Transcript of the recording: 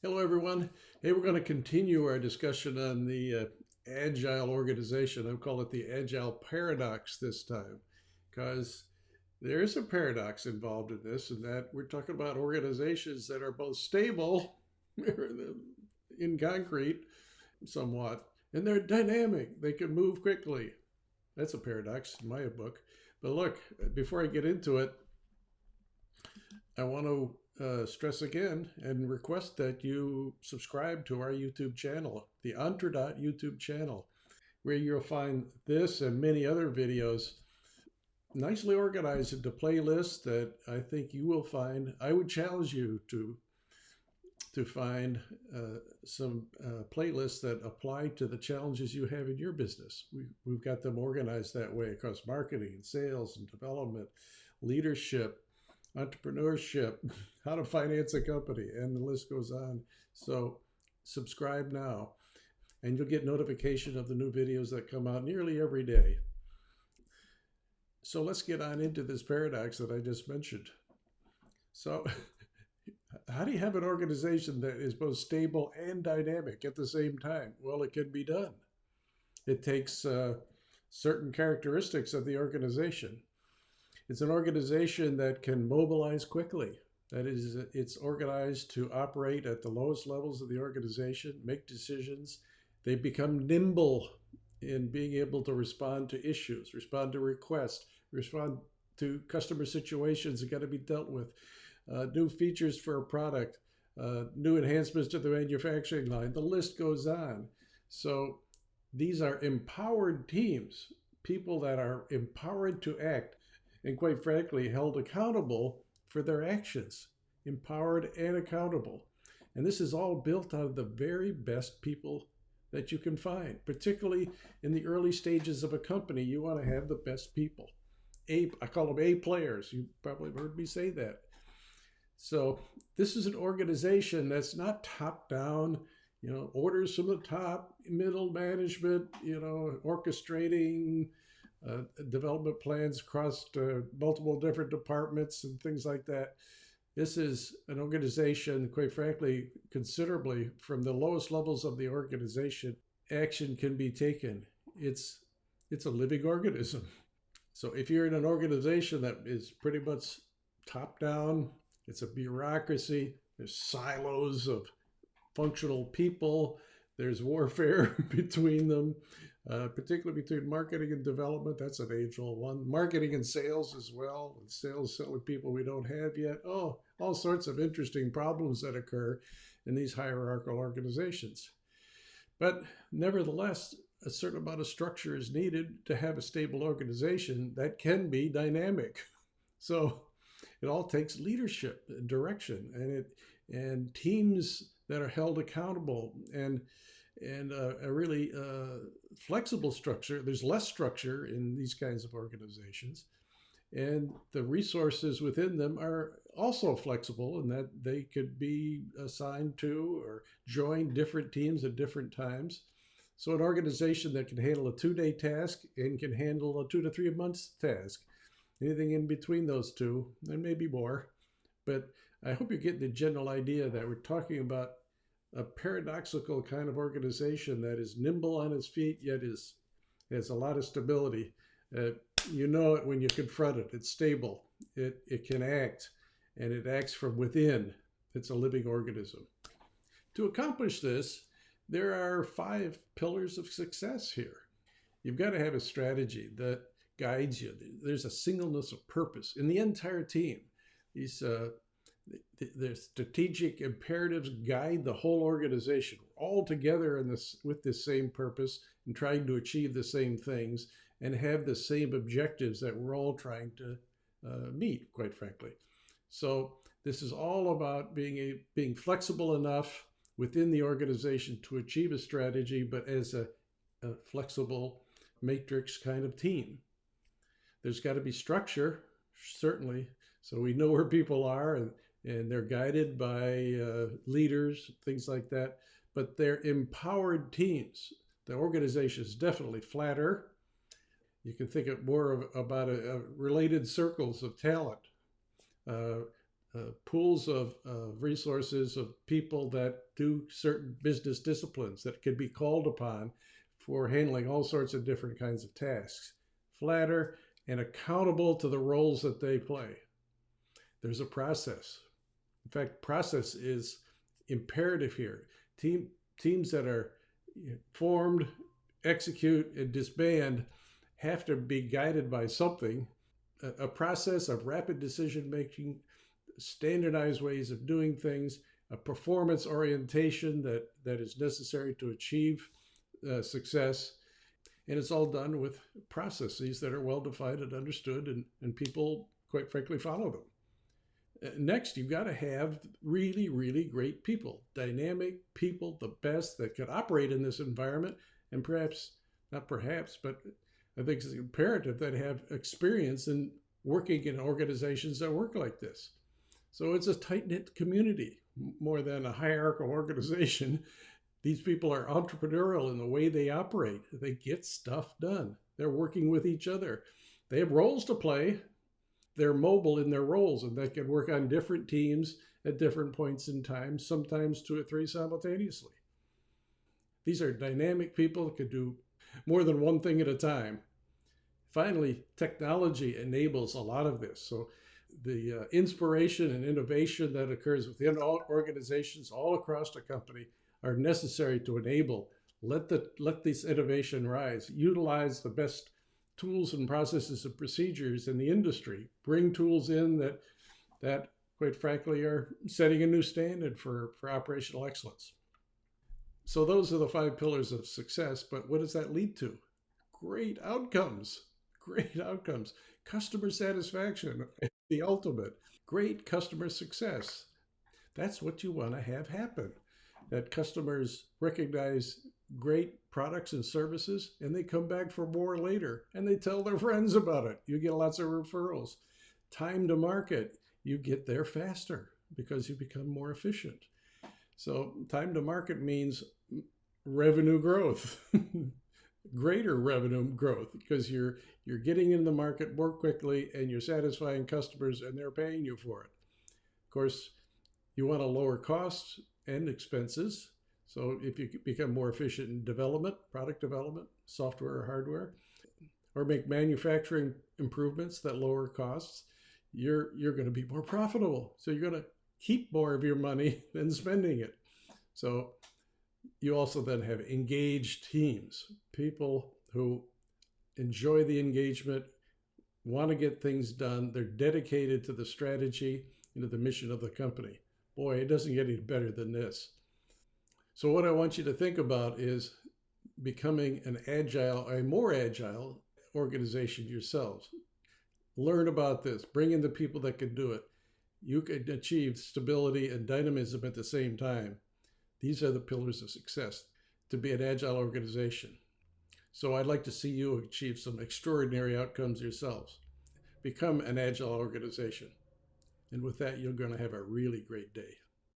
Hello, everyone. Hey, we're going to continue our discussion on the agile organization. I'll call it the agile paradox this time because there is a paradox involved in this, and that we're talking about organizations that are both stable in concrete somewhat, and they're dynamic. They can move quickly. That's a paradox in my book. But look, before I get into it, I want to stress again and request that you subscribe to our YouTube channel, the Antradot YouTube channel, where you'll find this and many other videos nicely organized into playlists that I think you will find. I would challenge you to find some playlists that apply to the challenges you have in your business. We've got them organized that way across marketing and sales and development, leadership, entrepreneurship, how to finance a company, and the list goes on. So subscribe now, and you'll get notification of the new videos that come out nearly every day. So let's get on into this paradox that I just mentioned. So how do you have an organization that is both stable and dynamic at the same time? Well, it can be done. It takes certain characteristics of the organization. It's an organization that can mobilize quickly. That is, it's organized to operate at the lowest levels of the organization, make decisions. They become nimble in being able to respond to issues, respond to requests, respond to customer situations that got to be dealt with, new features for a product, new enhancements to the manufacturing line. The list goes on. So these are empowered teams, people that are empowered to act and, quite frankly, held accountable for their actions, empowered and accountable. And this is all built out of the very best people that you can find, particularly in the early stages of a company. You want to have the best people. I call them A players. You probably heard me say that. So this is an organization that's not top down, orders from the top, middle management, orchestrating development plans across multiple different departments and things like that. This is an organization, quite frankly, considerably from the lowest levels of the organization, action can be taken. It's a living organism. So if you're in an organization that is pretty much top down, it's a bureaucracy, there's silos of functional people, there's warfare between them, particularly between marketing and development. That's an age-old one. Marketing and sales as well. Sales selling people we don't have yet. Oh, all sorts of interesting problems that occur in these hierarchical organizations. But nevertheless, a certain amount of structure is needed to have a stable organization that can be dynamic. So it all takes leadership and direction, and teams that are held accountable, and a really flexible structure. There's less structure in these kinds of organizations, and the resources within them are also flexible in that they could be assigned to or join different teams at different times. So an organization that can handle a 2-day task and can handle a 2 to 3 months task, anything in between those two, and maybe more. But I hope you get the general idea that we're talking about a paradoxical kind of organization that is nimble on its feet, yet has a lot of stability. You know it when you confront it. It's stable. It can act, and it acts from within. It's a living organism. To accomplish this, there are 5 pillars of success here. You've got to have a strategy that guides you. There's a singleness of purpose in the entire team. These the strategic imperatives guide the whole organization. We're all together in this with this same purpose and trying to achieve the same things and have the same objectives that we're all trying to meet, quite frankly. So this is all about being flexible enough within the organization to achieve a strategy, but as a flexible matrix kind of team. There's got to be structure, certainly, so we know where people are, and they're guided by leaders, things like that. But they're empowered teams. The organization is definitely flatter. You can think of more about related circles of talent, pools of resources of people that do certain business disciplines that can be called upon for handling all sorts of different kinds of tasks. Flatter and accountable to the roles that they play. There's a process. In fact, process is imperative here. Teams that are formed, execute, and disband have to be guided by something, a process of rapid decision making, standardized ways of doing things, a performance orientation that is necessary to achieve success. And it's all done with processes that are well defined and understood, and people, quite frankly, follow them. Next, you've got to have really, really great people, dynamic people, the best that could operate in this environment, and not perhaps, but I think it's imperative that have experience in working in organizations that work like this. So it's a tight-knit community more than a hierarchical organization. These people are entrepreneurial in the way they operate. They get stuff done. They're working with each other. They have roles to play. They're mobile in their roles, and they can work on different teams at different points in time, sometimes 2 or 3 simultaneously. These are dynamic people that could do more than one thing at a time. Finally, technology enables a lot of this. So the inspiration and innovation that occurs within all organizations all across the company are necessary to enable, let this innovation rise, utilize the best tools and processes and procedures in the industry, bring tools in that quite frankly are setting a new standard for operational excellence. So those are the 5 pillars of success, but what does that lead to? Great outcomes, customer satisfaction, the ultimate, great customer success. That's what you want to have happen, that customers recognize great products and services, and they come back for more later, and they tell their friends about it. You get lots of referrals. Time to market, you get there faster because you become more efficient. So time to market means revenue growth, greater revenue growth, because you're getting in the market more quickly and you're satisfying customers and they're paying you for it. Of course, you want to lower costs and expenses. So if you become more efficient in development, product development, software or hardware, or make manufacturing improvements that lower costs, you're going to be more profitable. So you're going to keep more of your money than spending it. So you also then have engaged teams, people who enjoy the engagement, want to get things done. They're dedicated to the strategy and to the mission of the company. Boy, it doesn't get any better than this. So what I want you to think about is becoming a more agile organization yourselves. Learn about this. Bring in the people that can do it. You can achieve stability and dynamism at the same time. These are the pillars of success to be an agile organization. So I'd like to see you achieve some extraordinary outcomes yourselves. Become an agile organization. And with that, you're going to have a really great day.